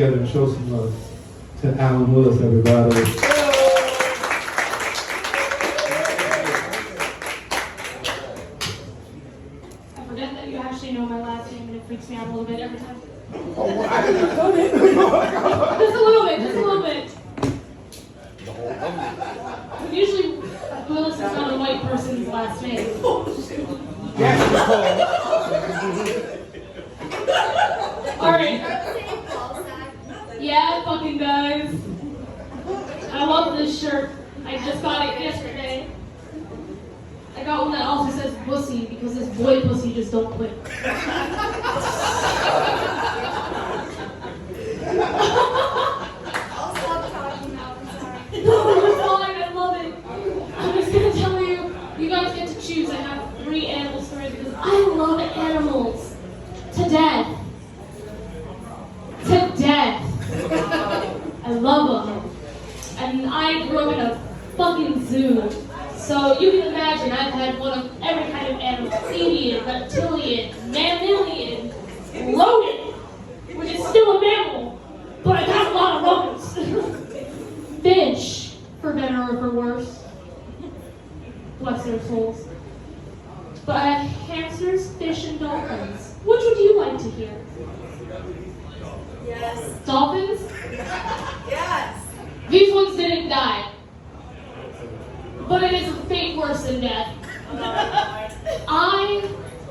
together and show some love to Alan Willis, everybody. I forget that you actually know my last name and it freaks me out a little bit every time. Oh, I didn't know that. Just a little bit, just a little bit. Usually, Willis is not a white person's last name. Yes, Alright. Yeah, it fucking does. I love this shirt. I just got it yesterday. I got one that also says pussy because this boy pussy just don't quit. I'll stop talking now, I'm sorry. No, you're fine, I love it. I'm just gonna tell you, you guys get to choose. I have 3 animal stories because I love animals. To death. To death. I love them. And I grew up in a fucking zoo. So you can imagine I've had one of every kind of animal. Avian, reptilian, mammalian, rodent, which is still a mammal, but I got a lot of rodents. Fish, for better or for worse. Bless their souls. But I have hamsters, fish, and dolphins. Which would you like to hear? Yes. Dolphins? Yes. These ones didn't die. But it is a fate worse than death. I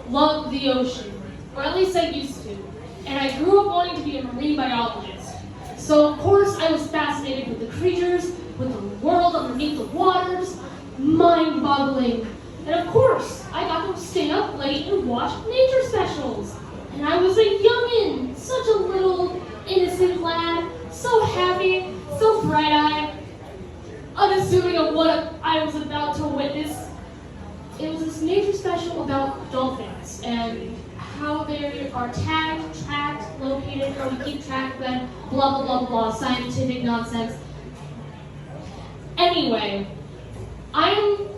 love the ocean, or at least I used to. And I grew up wanting to be a marine biologist. So of course I was fascinated with the creatures, with the world underneath the waters, mind-boggling. And of course, I got to stay up late and watch nature specials. And I was a youngin', such a little innocent lad, so happy, so bright-eyed, unassuming of what I was about to witness. It was this nature special about dolphins and how they are tagged, tracked, located, how we keep track of them, blah, blah, blah, blah, scientific nonsense. Anyway, I am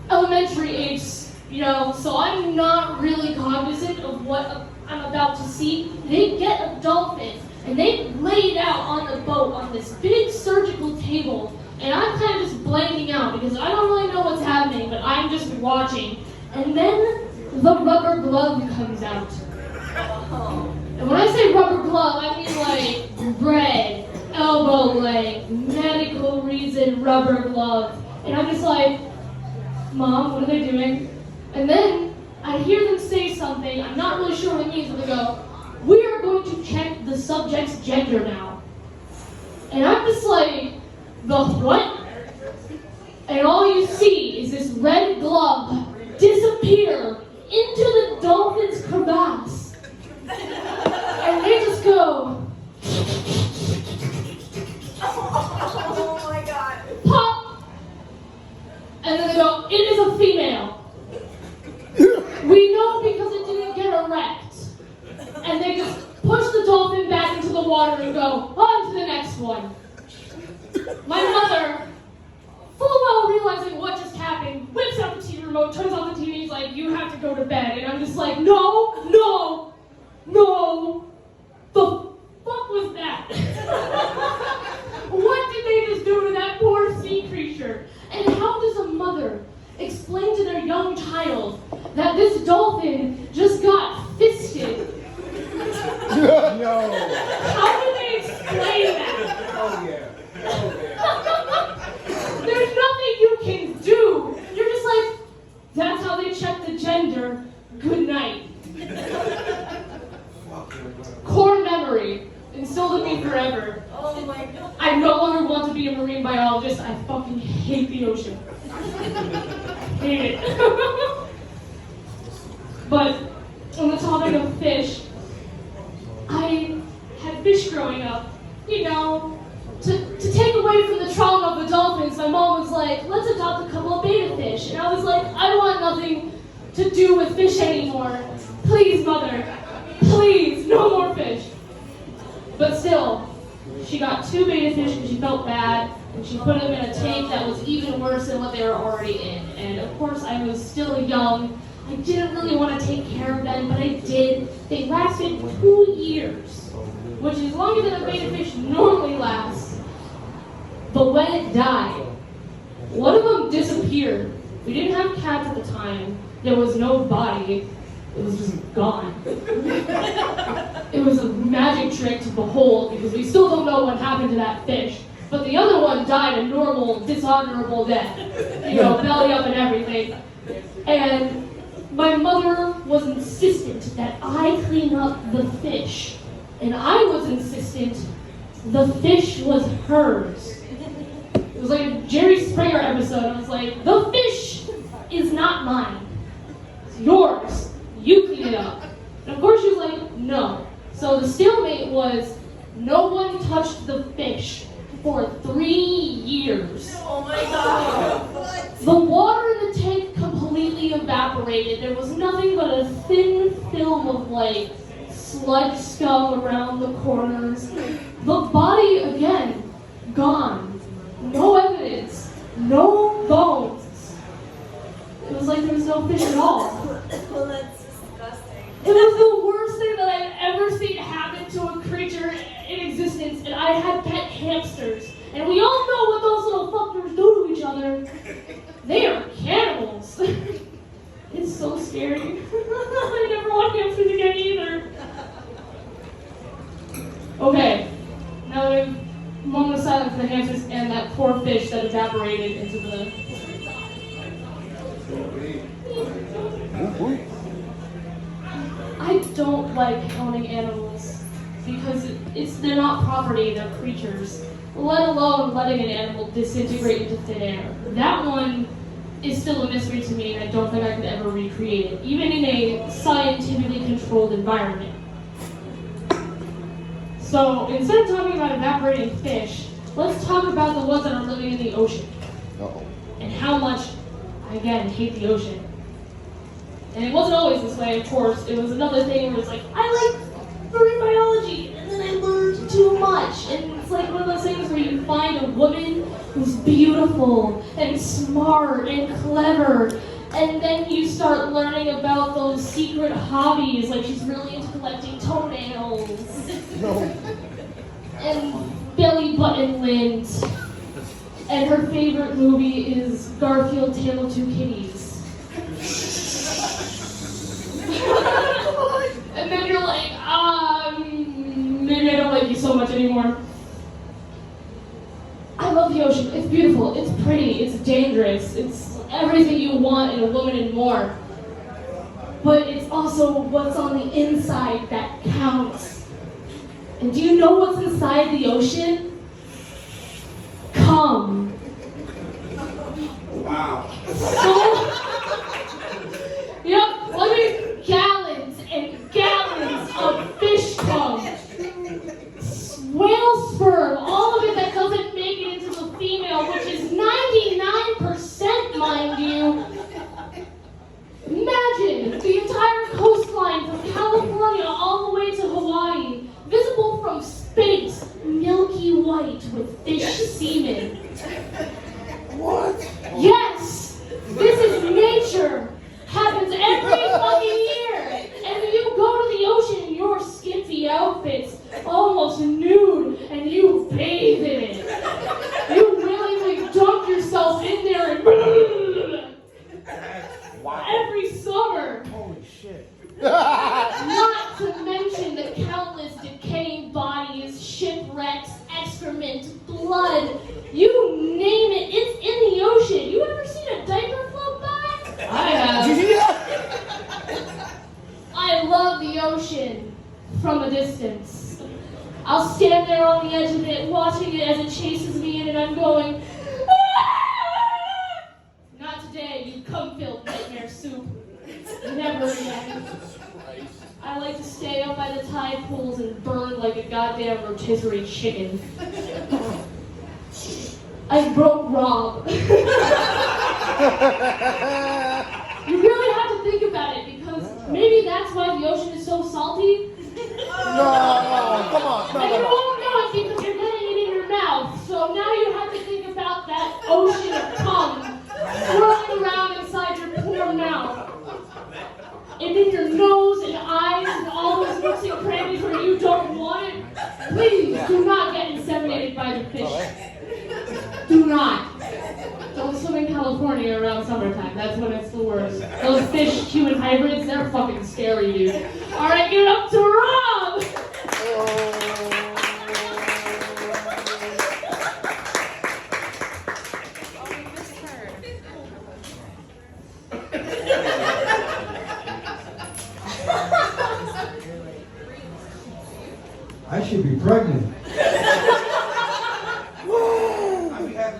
elementary age, so I'm not really cognizant of what I'm about to see. They get a dolphin and they lay it out on the boat on this big surgical table, and I'm kind of just blanking out because I don't really know what's happening, but I'm just watching. And then the rubber glove comes out. And when I say rubber glove, I mean like red, elbow length, medical reason rubber glove. And I'm just like, Mom, what are they doing? And then I hear them say something, I'm not really sure what it means, but they go, we are going to check the subject's gender now. And I'm just like, the what? And all you see is this red glove disappear into the dolphin's crevasse. And they just go, Oh my god. pop! And then they go, it is a female. We know because it didn't get erect. And they just push the dolphin back into the water and go, on to the next one. My mother, full well realizing what just happened, whips out the TV remote, turns on the TV, is like, you have to go to bed. And I'm just like, no, no, no. The fuck was that? What did they just do to that poor sea creature? And how does a mother explain to their young child that this dolphin just got fisted? No. How do they explain that? Oh, yeah. Oh, yeah. There's nothing you can do. You're just like, that's how they check the gender. Good night. Core memory. Instilled in me forever. Oh my god. I no longer want to be a marine biologist. I fucking hate the ocean. Hate it. But on the topic of fish, I had fish growing up. To take away from the trauma of the dolphins, my mom was like, let's adopt a couple of betta fish. And I was like, I want nothing to do with fish anymore. Please, mother. Please, no more fish. But still, she got 2 betta fish because she felt bad, and she put them in a tank that was even worse than what they were already in. And of course, I was still young. I didn't really want to take care of them, but I did. They lasted 2 years. which is longer than a betta fish normally lasts. But when it died, one of them disappeared. We didn't have cats at the time. There was no body. It was just gone. It was a magic trick to behold because we still don't know what happened to that fish. But the other one died a normal, dishonorable death. You know, belly up and everything. And my mother was insistent that I clean up the fish. And I was insistent the fish was hers. It was like a Jerry Springer episode. I was like, the fish is not mine. It's yours. You clean it up. And of course she was like, no. So the stalemate was, no one touched the fish for 3 years. Oh my god. What? The water in the tank completely evaporated. There was nothing but a thin film of like sludge scum around the corners. The body, again, gone. No evidence. No bones. It was like there was no fish at all. Well, that's disgusting. It was the worst thing that I've ever seen happen to a creature in existence, and I had pet hamsters. And we all know what those little fuckers do to each other. They are cannibals. It's so scary. I never want hamsters again either. Okay, now that we've moment of silence for the hamsters and that poor fish that evaporated into the... I don't like counting animals because they're not property, they're creatures. Let alone letting an animal disintegrate into thin air. That one is still a mystery to me, and I don't think I could ever recreate it, even in a scientifically controlled environment. So instead of talking about evaporating fish, let's talk about the ones that are living in the ocean. Uh-oh. And how much I, again, hate the ocean. And it wasn't always this way, of course. It was another thing where it's like, I like marine biology, and then I learned too much. And it's like one of those things where you find a woman who's beautiful and smart and clever, and then you start learning about those secret hobbies, like she's really into collecting toenails. No. And belly button lint. And her favorite movie is Garfield Tale of Two Kitties. And then you're like, maybe I don't like you so much anymore. I love the ocean. It's beautiful. It's pretty. It's dangerous. It's everything you want in a woman and more. But it's also what's on the inside that counts. And do you know what's inside the ocean? Cum. Wow. So, yep, gallons and gallons of fish cum. Whale sperm, all of it that doesn't make it into the female, which is 99%, mind you. Imagine the entire coastline from California all the way to Hawaii, visible from space, milky white with fish semen. What? Yes! This is nature! Happens every fucking year! And you go to the ocean in your skimpy outfits, almost nude, and you bathe in it. You really like dunk yourself in there and Wow. every summer. Holy shit. Not to mention the countless decaying bodies, shipwrecks, excrement, blood, you name it, it's in the ocean. You ever seen a diaper float by? I have. I love the ocean from a distance. I'll stand there on the edge of it, watching it as it chases me in, and I'm going, "Ah!" Not today, you cum-filled nightmare soup. Never again. I like to stay up by the tide pools and burn like a goddamn rotisserie chicken. I broke Rob. You really have to think about it because maybe that's why the ocean is so salty. No, come on. And you won't know it because you're getting it in your mouth. So now you have to think about that ocean of cum swirling around inside your poor mouth. And in your nose and eyes and all those nooks and crannies where you don't want it.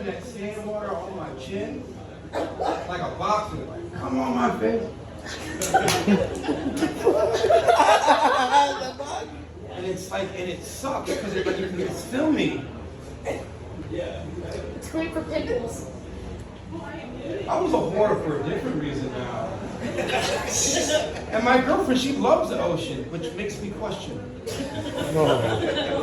that sand water on my chin, like a boxer. Like, come on, my face. And it's like, and it sucks because it's filming. It's great for pimples. I was a whore for a different reason now. And my girlfriend, she loves the ocean, which makes me question. No.